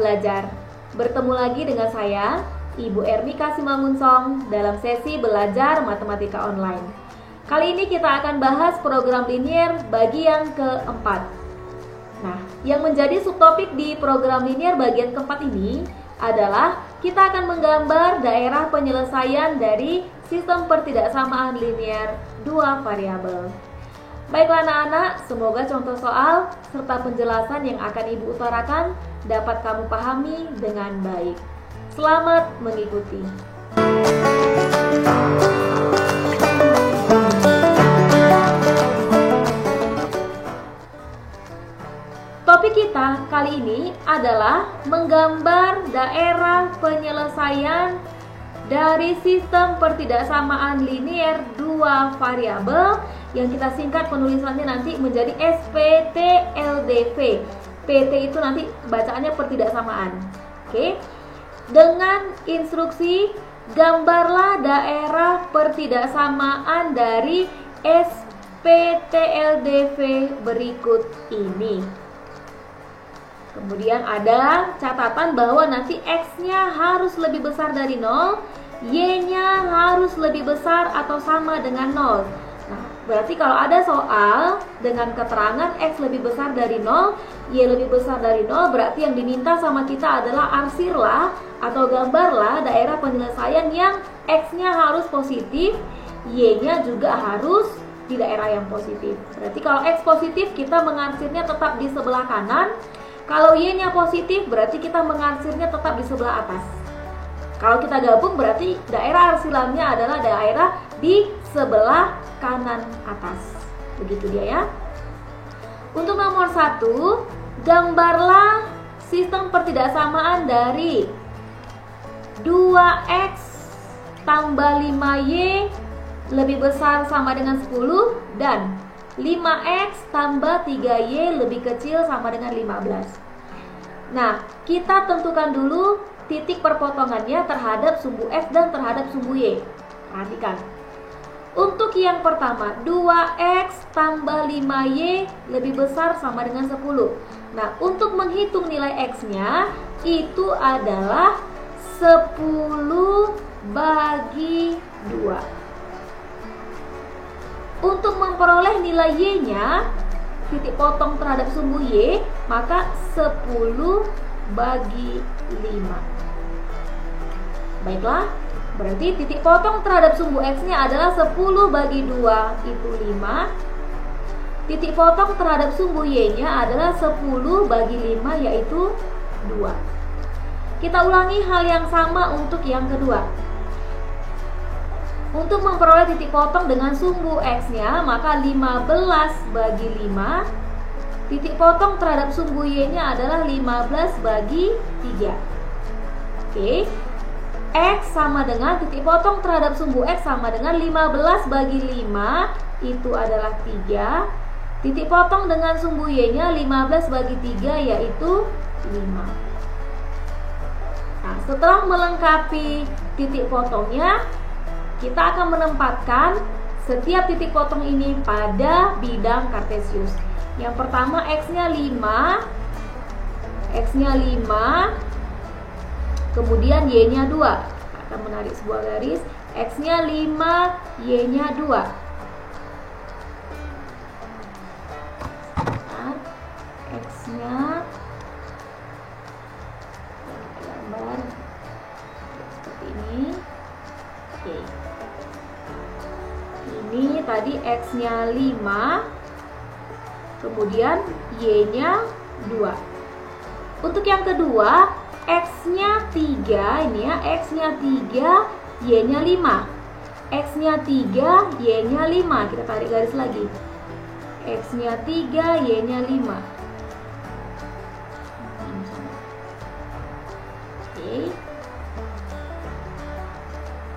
belajar. Bertemu lagi dengan saya, Ibu Ermika Simangunsong, dalam sesi belajar matematika online. Kali ini kita akan bahas program linier bagi yang keempat. Nah, yang menjadi subtopik di program linier bagian keempat ini adalah kita akan menggambar daerah penyelesaian dari sistem pertidaksamaan linier dua variabel. Baiklah anak-anak, semoga contoh soal serta penjelasan yang akan Ibu utarakan dapat kamu pahami dengan baik. Selamat mengikuti. Topik kita kali ini adalah menggambar daerah penyelesaian dari sistem pertidaksamaan linier dua variabel yang kita singkat penulisannya nanti menjadi SPTLDV. PT itu nanti bacaannya pertidaksamaan. Oke. Dengan instruksi gambarlah daerah pertidaksamaan dari SPTLDV berikut ini. Kemudian ada catatan bahwa nanti X-nya harus lebih besar dari 0, Y-nya harus lebih besar atau sama dengan 0. Nah, berarti kalau ada soal dengan keterangan X lebih besar dari 0, Y lebih besar dari 0, berarti yang diminta sama kita adalah arsirlah atau gambarlah daerah penyelesaian yang X-nya harus positif, Y-nya juga harus di daerah yang positif. Berarti kalau X positif kita mengarsirnya tetap di sebelah kanan, kalau Y-nya positif berarti kita mengarsirnya tetap di sebelah atas. Kalau kita gabung berarti daerah arsilannya adalah daerah di sebelah kanan atas. Begitu dia ya. Untuk nomor 1, gambarlah sistem pertidaksamaan dari 2X tambah 5Y lebih besar sama dengan 10 dan 5X tambah 3Y lebih kecil sama dengan 15. Nah, kita tentukan dulu titik perpotongannya terhadap sumbu X dan terhadap sumbu Y. Perhatikan. Untuk yang pertama, 2X tambah 5Y lebih besar sama dengan 10. Nah, untuk menghitung nilai X-nya, itu adalah 10 bagi 2. Untuk memperoleh nilai Y-nya, titik potong terhadap sumbu Y, maka 10 bagi 5. Baiklah, berarti titik potong terhadap sumbu X-nya adalah 10 bagi 2 itu 5. Titik potong terhadap sumbu Y-nya adalah 10 bagi 5 yaitu 2. Kita ulangi hal yang sama untuk yang kedua. Untuk memperoleh titik potong dengan sumbu X-nya, maka 15 bagi 5. Titik potong terhadap sumbu Y-nya adalah 15 bagi 3. Oke. X sama dengan titik potong terhadap sumbu X sama dengan 15 bagi 5, itu adalah 3. Titik potong dengan sumbu Y-nya 15 bagi 3 yaitu 5. Nah, setelah melengkapi titik potongnya, kita akan menempatkan setiap titik potong ini pada bidang kartesius. Yang pertama X-nya 5, kemudian Y-nya 2. Akan menarik sebuah garis, X-nya 5, Y-nya 2. Nah, X-nya gambar seperti ini. Oke. Ini tadi X-nya 5, kemudian Y-nya 2. Untuk yang kedua, X-nya 3, ini ya, X-nya 3, Y-nya 5. X-nya 3, Y-nya 5. Kita tarik garis lagi. X-nya 3, Y-nya 5. Oke.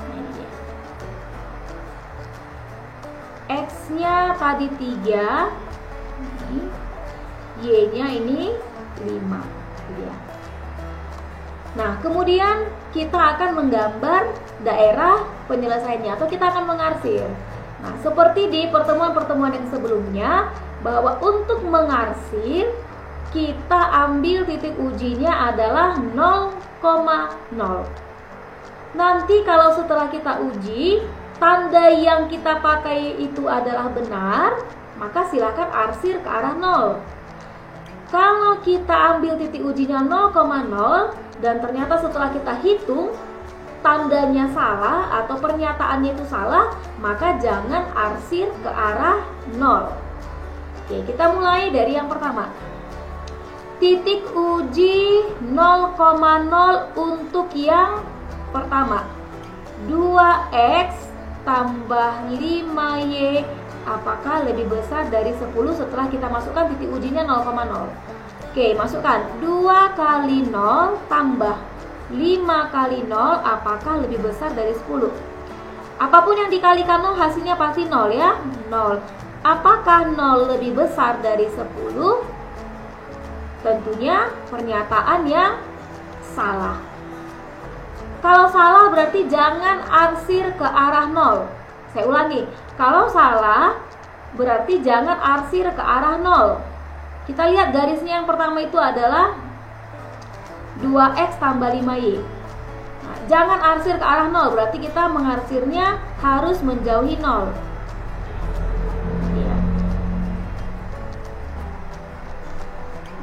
Nah, ini dia. X-nya tadi 3, Y-nya ini 5. Ya. Nah, kemudian kita akan menggambar daerah penyelesaiannya atau kita akan mengarsir. Nah, seperti di pertemuan-pertemuan yang sebelumnya, bahwa untuk mengarsir kita ambil titik ujinya adalah 0,0. Nanti kalau setelah kita uji, tanda yang kita pakai itu adalah benar, maka silakan arsir ke arah 0. Kalau kita ambil titik ujinya 0,0 dan ternyata setelah kita hitung tandanya salah atau pernyataannya itu salah, maka jangan arsir ke arah 0. Oke, kita mulai dari yang pertama. Titik uji 0,0 untuk yang pertama. 2x tambah 5y apakah lebih besar dari 10 setelah kita masukkan titik ujinya 0,0. Oke, masukkan 2 kali 0 tambah 5 kali 0 apakah lebih besar dari 10. Apapun yang dikalikan 0 hasilnya pasti 0 ya, 0. Apakah 0 lebih besar dari 10? Tentunya pernyataan yang salah. Kalau salah berarti jangan arsir ke arah 0. Saya ulangi, kalau salah berarti jangan arsir ke arah 0. Kita lihat garisnya yang pertama itu adalah 2x tambah 5y. Nah, jangan arsir ke arah 0, berarti kita mengarsirnya harus menjauhi 0. Ya.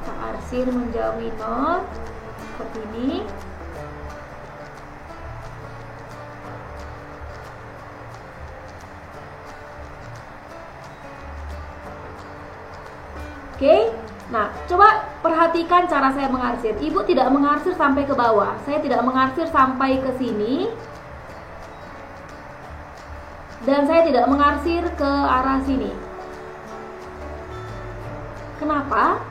Kita arsir menjauhi 0 seperti ini. Oke, nah coba perhatikan cara saya mengarsir. Ibu tidak mengarsir sampai ke bawah. Saya tidak mengarsir sampai ke sini. Dan saya tidak mengarsir ke arah sini. Kenapa?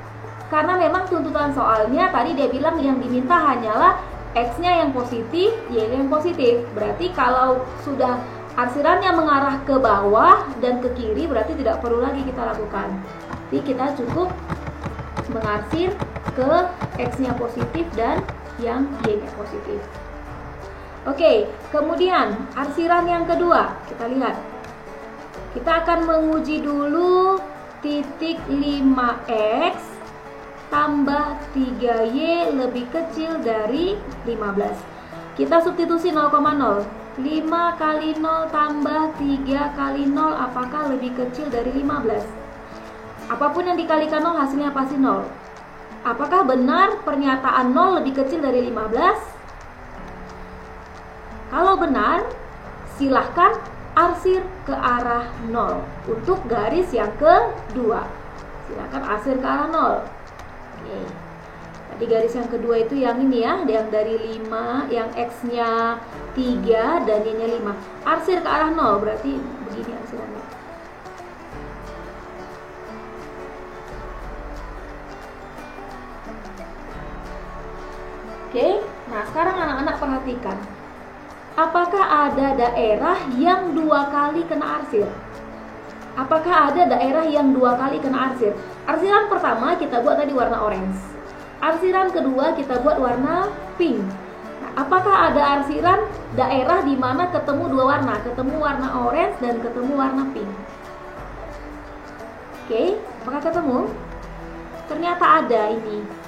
Karena memang tuntutan soalnya tadi dia bilang yang diminta hanyalah X-nya yang positif, Y-nya yang positif. Berarti kalau sudah arsirannya mengarah ke bawah dan ke kiri berarti tidak perlu lagi kita lakukan. Jadi kita cukup mengarsir ke X-nya positif dan yang Y-nya positif. Oke, kemudian arsiran yang kedua, kita lihat. Kita akan menguji dulu titik 5X tambah 3Y lebih kecil dari 15. Kita substitusi 0,0. 5 kali 0 tambah 3 kali 0 apakah lebih kecil dari 15? Apapun yang dikalikan 0 hasilnya pasti 0. Apakah benar pernyataan 0 lebih kecil dari 15? Kalau benar, silahkan arsir ke arah 0 untuk garis yang kedua. Silahkan arsir ke arah 0. Oke. Tadi garis yang kedua itu yang ini ya, yang dari 5, yang X-nya 3 dan Y-nya 5. Arsir ke arah 0, berarti begini arsirannya. Oke, nah sekarang anak-anak perhatikan. Apakah ada daerah yang 2 kali kena arsir? Apakah ada daerah yang 2 kali kena arsir? Arsiran pertama kita buat tadi warna orange. Arsiran kedua kita buat warna pink. Nah, apakah ada arsiran daerah di mana ketemu 2 warna? Ketemu warna orange dan ketemu warna pink. Oke, apakah ketemu? Ternyata ada ini.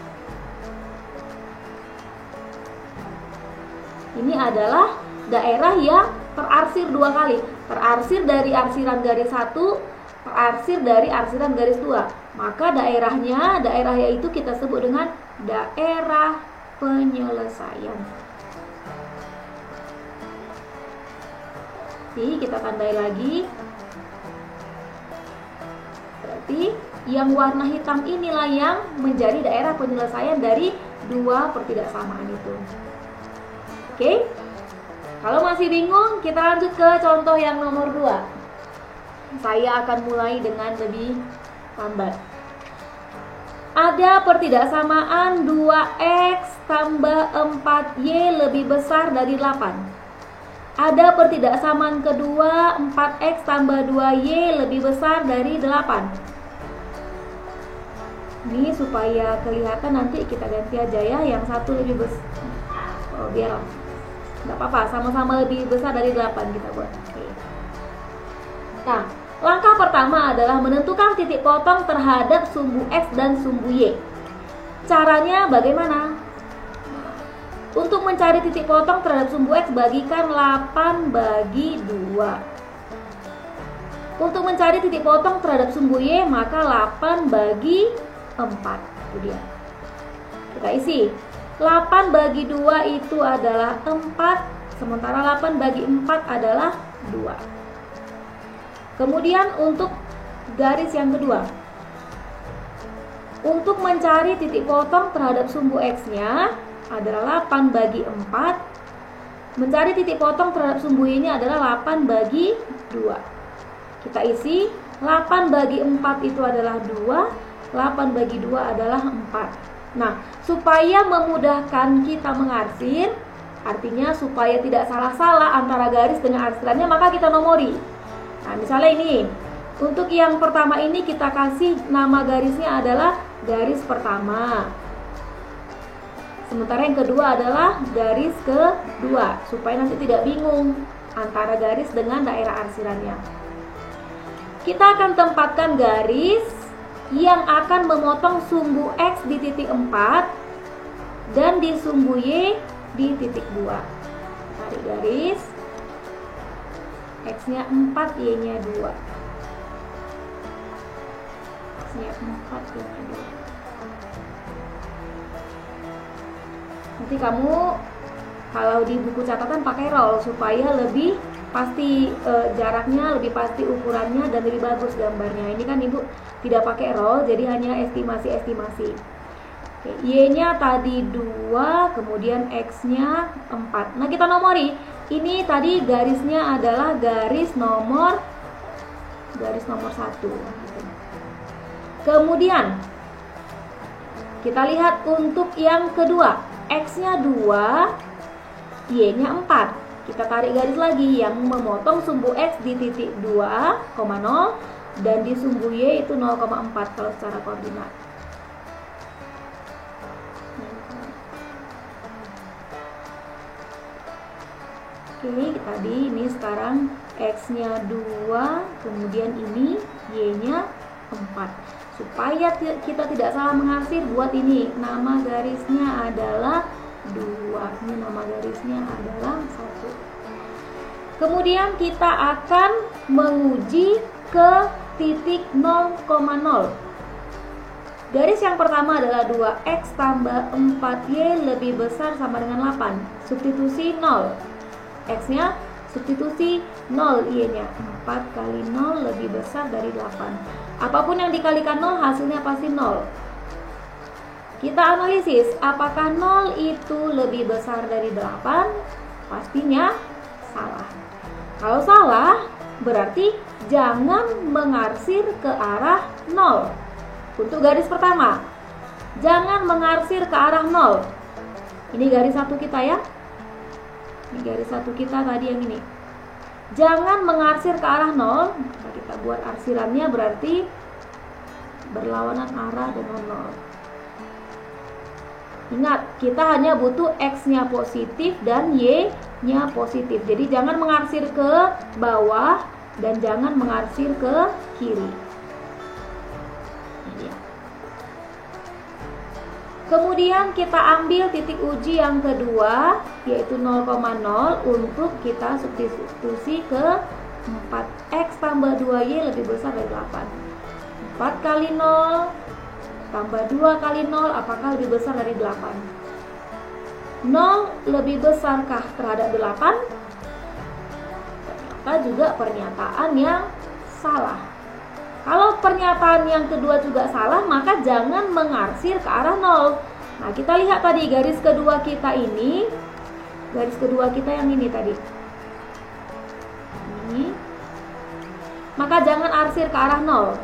Ini adalah daerah yang terarsir 2 kali. Terarsir dari arsiran garis 1, terarsir dari arsiran garis 2. Maka daerahnya itu kita sebut dengan daerah penyelesaian. Jadi kita tandai lagi. Berarti yang warna hitam inilah yang menjadi daerah penyelesaian dari 2 pertidaksamaan itu. Oke, kalau masih bingung, kita lanjut ke contoh yang nomor 2. Saya akan mulai dengan lebih lambat. Ada pertidaksamaan 2x tambah 4y lebih besar dari 8. Ada pertidaksamaan kedua 4x tambah 2y lebih besar dari 8. Ini supaya kelihatan nanti kita ganti aja ya, yang satu lebih besar. Oh, biar nggak apa-apa, sama-sama lebih besar dari 8 kita buat. Oke. Nah, langkah pertama adalah menentukan titik potong terhadap sumbu X dan sumbu Y. Caranya bagaimana? Untuk mencari titik potong terhadap sumbu X, bagikan 8 bagi 2. Untuk mencari titik potong terhadap sumbu Y, maka 8 bagi 4. Itu dia. Kita isi. 8 bagi 2 itu adalah 4, sementara 8 bagi 4 adalah 2. Kemudian untuk garis yang kedua, untuk mencari titik potong terhadap sumbu X-nya adalah 8 bagi 4. Mencari titik potong terhadap sumbu Y-nya adalah 8 bagi 2. Kita isi. 8 bagi 4 itu adalah 2. 8 bagi 2 adalah 4. Nah, supaya memudahkan kita mengarsir, artinya supaya tidak salah-salah antara garis dengan arsirannya, maka kita nomori. Nah, misalnya ini. Untuk yang pertama ini kita kasih nama garisnya adalah garis pertama. Sementara yang kedua adalah garis kedua, supaya nanti tidak bingung antara garis dengan daerah arsirannya. Kita akan tempatkan garis yang akan memotong sumbu X di titik 4 dan di sumbu Y di titik 2. Tarik garis, X-nya 4, Y-nya 2. X-nya 4, Y-nya 2. Nanti kamu kalau di buku catatan pakai roll supaya lebih pasti jaraknya, lebih pasti ukurannya, dan lebih bagus gambarnya. Ini kan ibu tidak pakai roll, jadi hanya estimasi-estimasi. Y-nya tadi 2, kemudian X-nya 4. Nah, kita nomori. Ini tadi garisnya adalah garis nomor 1. Kemudian kita lihat untuk yang kedua, X-nya 2, Y-nya 4. Kita tarik garis lagi yang memotong sumbu X di titik 2,0 dan di sumbu Y itu 0,4 kalau secara koordinat. Oke, tadi ini sekarang X-nya 2, kemudian ini Y-nya 4. Supaya kita tidak salah mengarsir, buat ini nama garisnya adalah 2. Ini nama garisnya adalah 1. Kemudian kita akan menguji ke titik 0,0. Garis yang pertama adalah 2X tambah 4Y lebih besar sama dengan 8. Substitusi 0. X-nya substitusi 0, Y-nya 4 kali 0 lebih besar dari 8. Apapun yang dikalikan 0 hasilnya pasti 0. Kita analisis, apakah 0 itu lebih besar dari 8? Pastinya salah. Kalau salah, berarti jangan mengarsir ke arah 0. Untuk garis pertama, jangan mengarsir ke arah 0. Ini garis satu kita ya. Ini garis satu kita tadi yang ini. Jangan mengarsir ke arah 0. Nah, kita buat arsirannya berarti berlawanan arah dengan 0. Ingat, kita hanya butuh X-nya positif dan Y-nya positif. Jadi jangan mengarsir ke bawah dan jangan mengarsir ke kiri. Kemudian kita ambil titik uji yang kedua, yaitu 0,0 untuk kita substitusi ke 4X tambah 2Y lebih besar dari 8. 4 kali 0 tambah 2 kali 0, apakah lebih besar dari 8? 0 lebih besarkah terhadap 8? Ternyata juga pernyataan yang salah. Kalau pernyataan yang kedua juga salah, maka jangan mengarsir ke arah 0. Nah, kita lihat tadi garis kedua kita ini. Garis kedua kita yang ini tadi. Ini. Maka jangan arsir ke arah 0.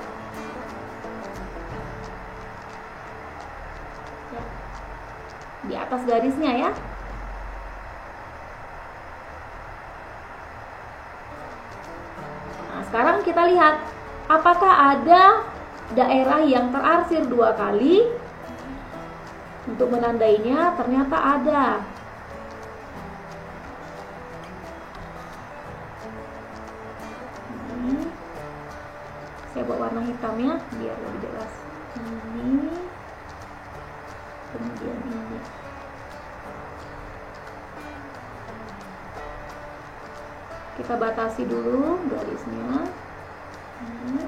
Ya. Di atas garisnya ya. Nah, sekarang kita lihat. Apakah ada daerah yang terarsir 2 kali? Untuk menandainya ternyata ada. Ini saya buat warna hitamnya biar lebih jelas. Ini bagian ini. Kita batasi dulu garisnya. Ini.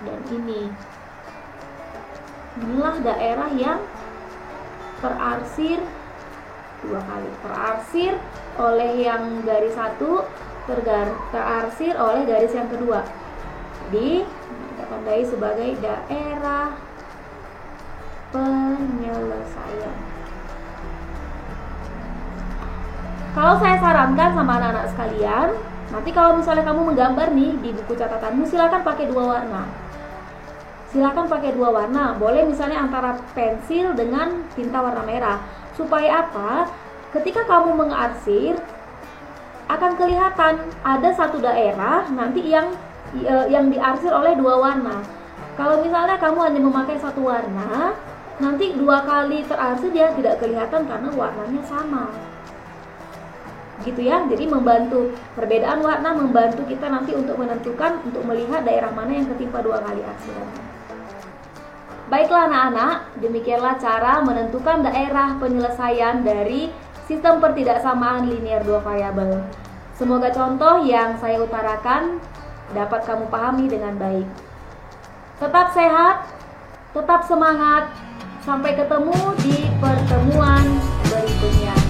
Dan ini. Inilah daerah yang terarsir 2 kali. Terarsir oleh yang garis 1, terarsir oleh garis yang kedua. Jadi kita tandai sebagai daerah penyelesaian. Kalau saya sarankan sama anak-anak sekalian, nanti kalau misalnya kamu menggambar nih di buku catatanmu, silakan pakai 2 warna. Silakan pakai 2 warna. Boleh misalnya antara pensil dengan tinta warna merah. Supaya apa? Ketika kamu mengarsir, akan kelihatan ada satu daerah nanti yang diarsir oleh 2 warna. Kalau misalnya kamu hanya memakai 1 warna, nanti 2 kali terarsir dia tidak kelihatan karena warnanya sama. Gitu ya. Jadi membantu perbedaan warna, membantu kita nanti untuk menentukan, untuk melihat daerah mana yang ketimpa 2 kali arsiran. Baiklah anak-anak, demikianlah cara menentukan daerah penyelesaian dari sistem pertidaksamaan linear 2 variabel. Semoga contoh yang saya utarakan dapat kamu pahami dengan baik. Tetap sehat, tetap semangat. Sampai ketemu di pertemuan berikutnya.